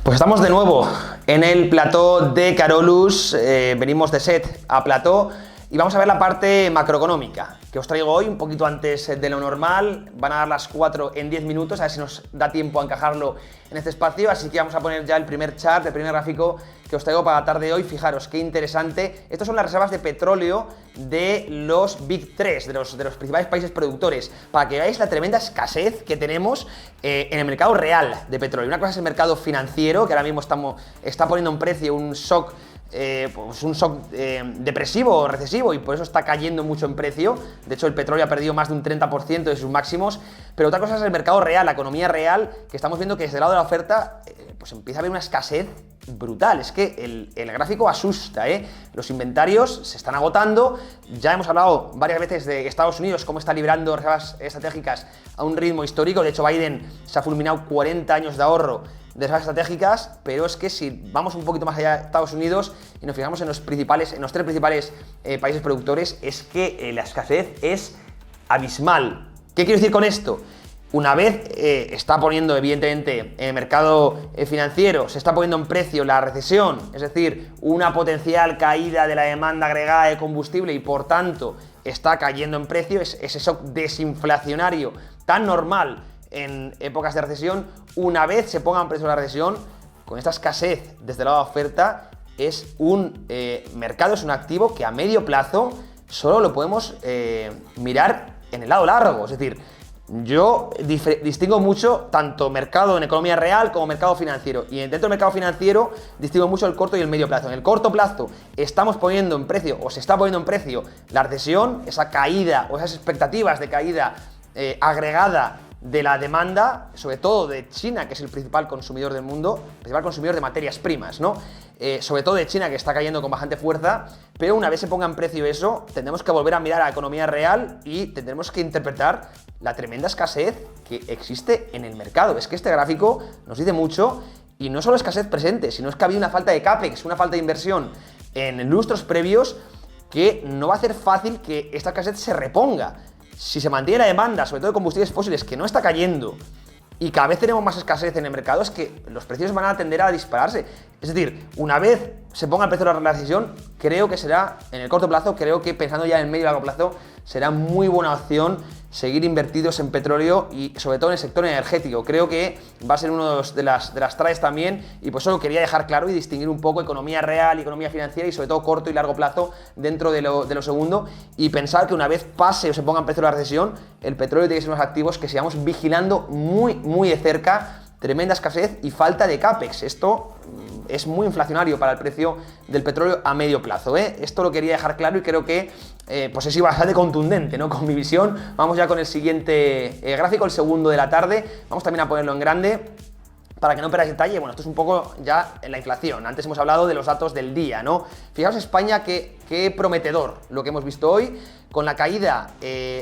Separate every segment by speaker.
Speaker 1: Pues estamos de nuevo en el plató de Carolus, venimos de set a plató y vamos a ver la parte macroeconómica que os traigo hoy un poquito antes de lo normal. Van a dar las 4 en 10 minutos, a ver si nos da tiempo a encajarlo en este espacio, así que vamos a poner ya el primer chart, el primer gráfico que os traigo para la tarde de hoy. Fijaros qué interesante, estas son las reservas de petróleo de los Big 3, de los principales países productores, para que veáis la tremenda escasez que tenemos en el mercado real de petróleo. Una cosa es el mercado financiero, que ahora mismo está poniendo en precio un shock depresivo o recesivo, y por eso está cayendo mucho en precio. De hecho, el petróleo ha perdido más de un 30% de sus máximos. Pero otra cosa es el mercado real, la economía real, que estamos viendo que desde el lado de la oferta pues empieza a haber una escasez brutal. Es que el gráfico asusta, los inventarios se están agotando. Ya hemos hablado varias veces de Estados Unidos, cómo está librando reservas estratégicas a un ritmo histórico. De hecho, Biden se ha fulminado 40 años de ahorro de reservas estratégicas, pero es que si vamos un poquito más allá de Estados Unidos y nos fijamos en los tres principales países productores, es que la escasez es abismal. ¿Qué quiero decir con esto? Una vez está poniendo, evidentemente, en el mercado financiero, se está poniendo en precio la recesión, es decir, una potencial caída de la demanda agregada de combustible y, por tanto, está cayendo en precio, ese shock desinflacionario tan normal en épocas de recesión. Una vez se ponga en precio la recesión, con esta escasez desde el lado de oferta, es un mercado, es un activo que a medio plazo solo lo podemos mirar en el lado largo. Es decir, yo distingo mucho tanto mercado en economía real como mercado financiero, y dentro del mercado financiero distingo mucho el corto y el medio plazo. En el corto plazo estamos poniendo en precio, o se está poniendo en precio, la recesión, esa caída o esas expectativas de caída agregada de la demanda, sobre todo de China, que es el principal consumidor del mundo, principal consumidor de materias primas, ¿no? Sobre todo de China, que está cayendo con bastante fuerza. Pero una vez se ponga en precio eso, tendremos que volver a mirar a la economía real y tendremos que interpretar la tremenda escasez que existe en el mercado. Es que este gráfico nos dice mucho, y no solo escasez presente, sino es que ha habido una falta de CAPEX, una falta de inversión en lustros previos, que no va a ser fácil que esta escasez se reponga. Si se mantiene la demanda, sobre todo de combustibles fósiles, que no está cayendo, y cada vez tenemos más escasez en el mercado, es que los precios van a tender a dispararse. Es decir, una vez se ponga el precio de la recesión, creo que será, en el corto plazo, creo que pensando ya en el medio y largo plazo, será muy buena opción seguir invertidos en petróleo y sobre todo en el sector energético. Creo que va a ser uno de las trades también, y por eso lo quería dejar claro y distinguir un poco economía real y economía financiera, y sobre todo corto y largo plazo dentro de lo segundo, y pensar que una vez pase o se ponga en precio la recesión, el petróleo tiene que ser unos activos que sigamos vigilando muy de cerca. Tremenda escasez y falta de CAPEX. Esto es muy inflacionario para el precio del petróleo a medio plazo, Esto lo quería dejar claro, y creo que pues he sido bastante contundente, ¿no?, con mi visión. Vamos ya con el siguiente gráfico, el segundo de la tarde. Vamos también a ponerlo en grande para que no perdáis detalle. Bueno, esto es un poco ya en la inflación. Antes hemos hablado de los datos del día, ¿no? Fijaos España, qué prometedor lo que hemos visto hoy, con la caída,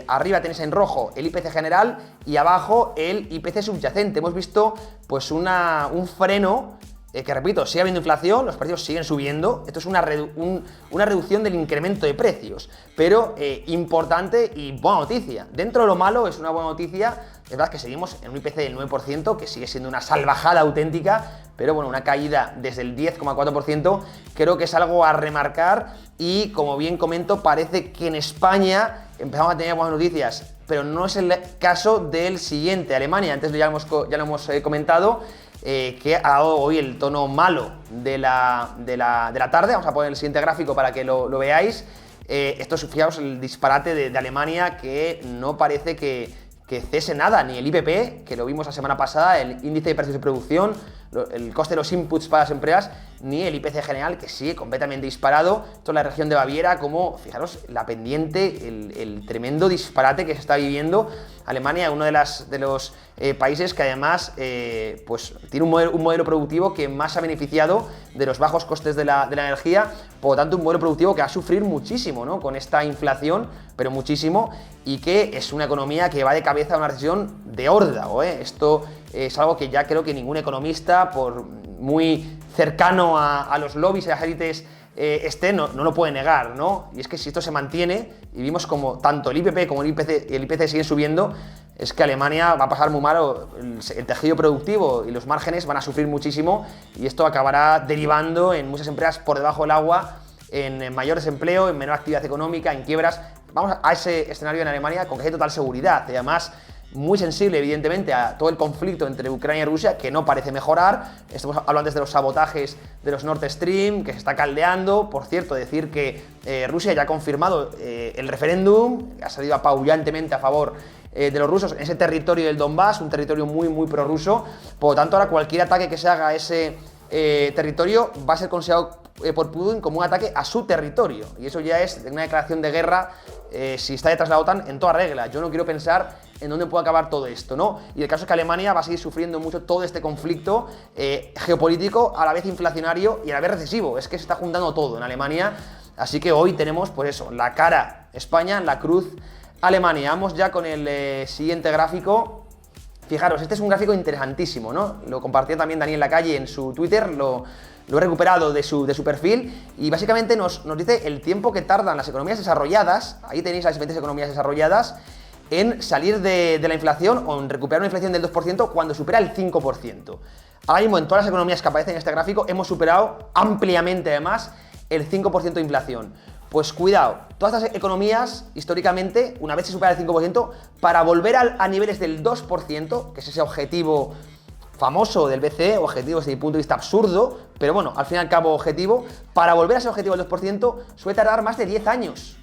Speaker 1: arriba tenéis en rojo el IPC general y abajo el IPC subyacente. Hemos visto pues un freno, que repito, sigue habiendo inflación, los precios siguen subiendo. Esto es una reducción del incremento de precios, pero importante y buena noticia. Dentro de lo malo es una buena noticia. Es verdad que seguimos en un IPC del 9%, que sigue siendo una salvajada auténtica, pero bueno, una caída desde el 10,4% creo que es algo a remarcar. Y como bien comento, parece que en España empezamos a tener buenas noticias, pero no es el caso del siguiente, Alemania. Antes ya lo hemos comentado, que ha dado hoy el tono malo de la tarde. Vamos a poner el siguiente gráfico para que lo veáis. Esto es, fijaos, el disparate de Alemania, que no parece que cese nada, ni el IPP, que lo vimos la semana pasada, el índice de precios de producción, el coste de los inputs para las empresas, ni el IPC general, que sigue completamente disparado. Esto es la región de Baviera, como, fijaros, la pendiente, el tremendo disparate que se está viviendo. Alemania, uno de los países que además pues tiene un modelo productivo que más ha beneficiado de los bajos costes de la energía. Por lo tanto, un modelo productivo que va a sufrir muchísimo, ¿no?, con esta inflación, pero muchísimo, y que es una economía que va de cabeza a una recesión de órdago, Esto es algo que ya creo que ningún economista, por muy cercano a los lobbies y a las élites no lo puede negar, ¿no? Y es que si esto se mantiene, y vimos como tanto el IPP como el IPC siguen subiendo, es que Alemania va a pasar muy malo, el tejido productivo y los márgenes van a sufrir muchísimo y esto acabará derivando en muchas empresas por debajo del agua, en mayor desempleo, en menor actividad económica, en quiebras. Vamos a ese escenario en Alemania con casi total seguridad y además muy sensible, evidentemente, a todo el conflicto entre Ucrania y Rusia, que no parece mejorar. Estamos hablando antes de los sabotajes de los Nord Stream, que se está caldeando. Por cierto, decir que Rusia ya ha confirmado el referéndum, ha salido apabullantemente a favor de los rusos en ese territorio del Donbass, un territorio muy prorruso. Por lo tanto, ahora cualquier ataque que se haga a ese territorio va a ser considerado por Putin como un ataque a su territorio. Y eso ya es una declaración de guerra, si está detrás de la OTAN, en toda regla. Yo no quiero pensar en dónde puede acabar todo esto, ¿no? Y el caso es que Alemania va a seguir sufriendo mucho todo este conflicto geopolítico, a la vez inflacionario y a la vez recesivo. Es que se está juntando todo en Alemania. Así que hoy tenemos, pues eso, la cara España, la cruz Alemania. Vamos ya con el siguiente gráfico. Fijaros, este es un gráfico interesantísimo, ¿no? Lo compartió también Daniel Lacalle en su Twitter, lo he recuperado de su perfil y básicamente nos dice el tiempo que tardan las economías desarrolladas, ahí tenéis las diferentes economías desarrolladas, en salir de la inflación o en recuperar una inflación del 2% cuando supera el 5%. Ahora mismo en todas las economías que aparecen en este gráfico hemos superado ampliamente además el 5% de inflación. Pues cuidado, todas estas economías, históricamente, una vez se supera el 5%, para volver a niveles del 2%, que es ese objetivo famoso del BCE, objetivo desde mi punto de vista absurdo, pero bueno, al fin y al cabo objetivo, para volver a ese objetivo del 2% suele tardar más de 10 años.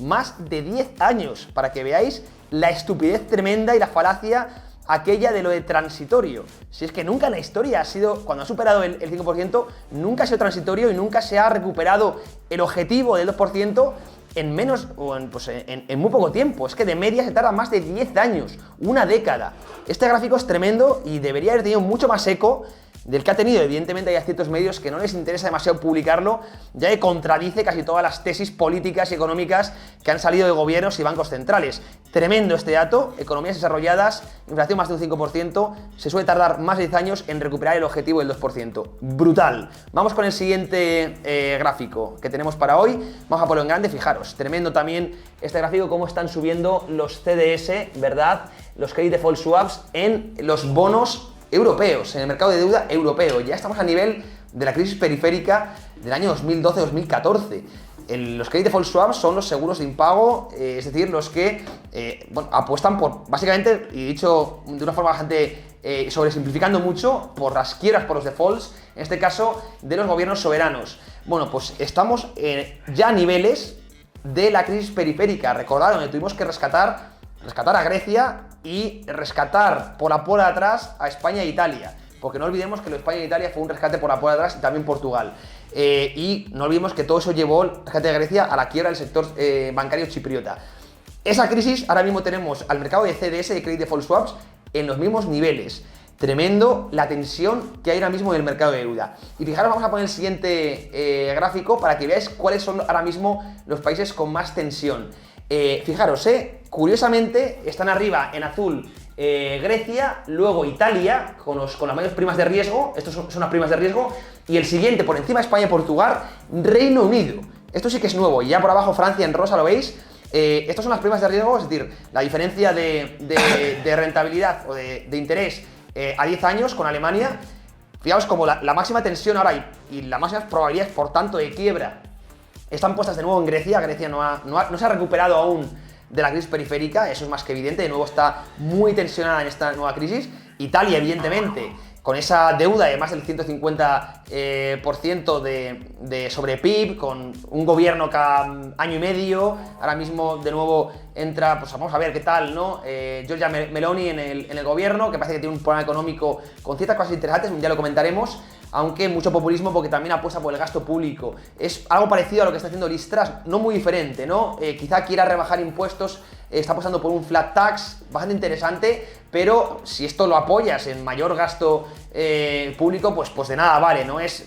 Speaker 1: Más de 10 años, para que veáis la estupidez tremenda y la falacia aquella de lo de transitorio. Si es que nunca en la historia ha sido, cuando ha superado el 5%, nunca ha sido transitorio y nunca se ha recuperado el objetivo del 2% en menos, o en muy poco tiempo. Es que de media se tarda más de 10 años, una década. Este gráfico es tremendo y debería haber tenido mucho más eco del que ha tenido. Evidentemente hay ciertos medios que no les interesa demasiado publicarlo, ya que contradice casi todas las tesis políticas y económicas que han salido de gobiernos y bancos centrales. Tremendo este dato, economías desarrolladas, inflación más de un 5%, se suele tardar más de 10 años en recuperar el objetivo del 2%. Brutal. Vamos con el siguiente gráfico que tenemos para hoy. Vamos a ponerlo en grande, fijaros, tremendo también este gráfico, cómo están subiendo los CDS, ¿verdad? Los Credit Default Swaps en los bonos europeos, en el mercado de deuda europeo. Ya estamos a nivel de la crisis periférica del año 2012-2014. Los Credit Default Swaps son los seguros de impago, es decir, los que apuestan por, básicamente, y dicho de una forma bastante sobresimplificando mucho, por las quiebras, por los defaults, en este caso de los gobiernos soberanos. Bueno, pues estamos ya a niveles de la crisis periférica. Recordad, donde tuvimos que rescatar a Grecia y rescatar por la puerta de atrás a España e Italia, porque no olvidemos que lo de España e Italia fue un rescate por la puerta de atrás y también Portugal, y no olvidemos que todo eso llevó el rescate de Grecia a la quiebra del sector bancario chipriota. Esa crisis, ahora mismo tenemos al mercado de CDS, de Credit Default Swaps, en los mismos niveles. Tremendo la tensión que hay ahora mismo en el mercado de deuda. Y fijaros, vamos a poner el siguiente gráfico para que veáis cuáles son ahora mismo los países con más tensión. Fijaros, curiosamente están arriba en azul Grecia, luego Italia con las mayores primas de riesgo, estos son las primas de riesgo, y el siguiente por encima España y Portugal, Reino Unido. Esto sí que es nuevo, y ya por abajo Francia en rosa, ¿lo veis? Estas son las primas de riesgo, es decir, la diferencia de rentabilidad o de interés a 10 años con Alemania. Fijaos como la máxima tensión ahora y las máximas probabilidades, por tanto, de quiebra están puestas de nuevo en Grecia. Grecia no se ha recuperado aún de la crisis periférica, eso es más que evidente, de nuevo está muy tensionada en esta nueva crisis. Italia, evidentemente, con esa deuda de más del 150% de sobre PIB, con un gobierno cada año y medio, ahora mismo de nuevo entra, pues vamos a ver qué tal, ¿no? Giorgia Meloni en el gobierno, que parece que tiene un problema económico con ciertas cosas interesantes, ya lo comentaremos, aunque mucho populismo porque también apuesta por el gasto público. Es algo parecido a lo que está haciendo Liz Truss, no muy diferente, ¿no? Quizá quiera rebajar impuestos, está apostando por un flat tax bastante interesante, pero si esto lo apoyas en mayor gasto público, pues de nada vale, ¿no? Es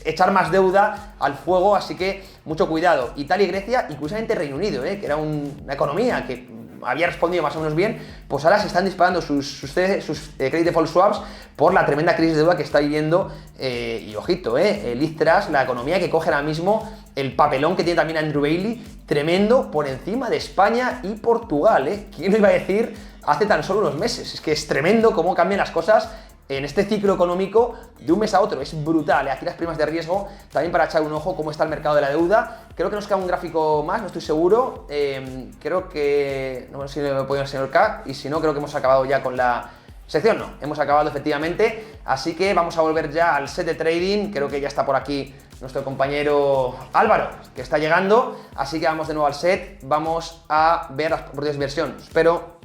Speaker 1: echar más deuda al fuego, así que mucho cuidado. Italia y Grecia, y curiosamente Reino Unido, que era una economía que había respondido más o menos bien, pues ahora se están disparando sus Credit Default Swaps por la tremenda crisis de deuda que está viviendo, y ojito, Liz Truss, la economía que coge ahora mismo el papelón que tiene también Andrew Bailey, tremendo, por encima de España y Portugal, ¿Quién lo iba a decir hace tan solo unos meses. Es que es tremendo cómo cambian las cosas en este ciclo económico de un mes a otro. Es brutal. Aquí las primas de riesgo, también para echar un ojo cómo está el mercado de la deuda. Creo que nos queda un gráfico más, no estoy seguro. Creo que... no sé si me lo puede el señor K. Y si no, creo que hemos acabado ya con la sección. No, hemos acabado efectivamente. Así que vamos a volver ya al set de trading. Creo que ya está por aquí nuestro compañero Álvaro, que está llegando. Así que vamos de nuevo al set. Vamos a ver las oportunidades de inversión. Espero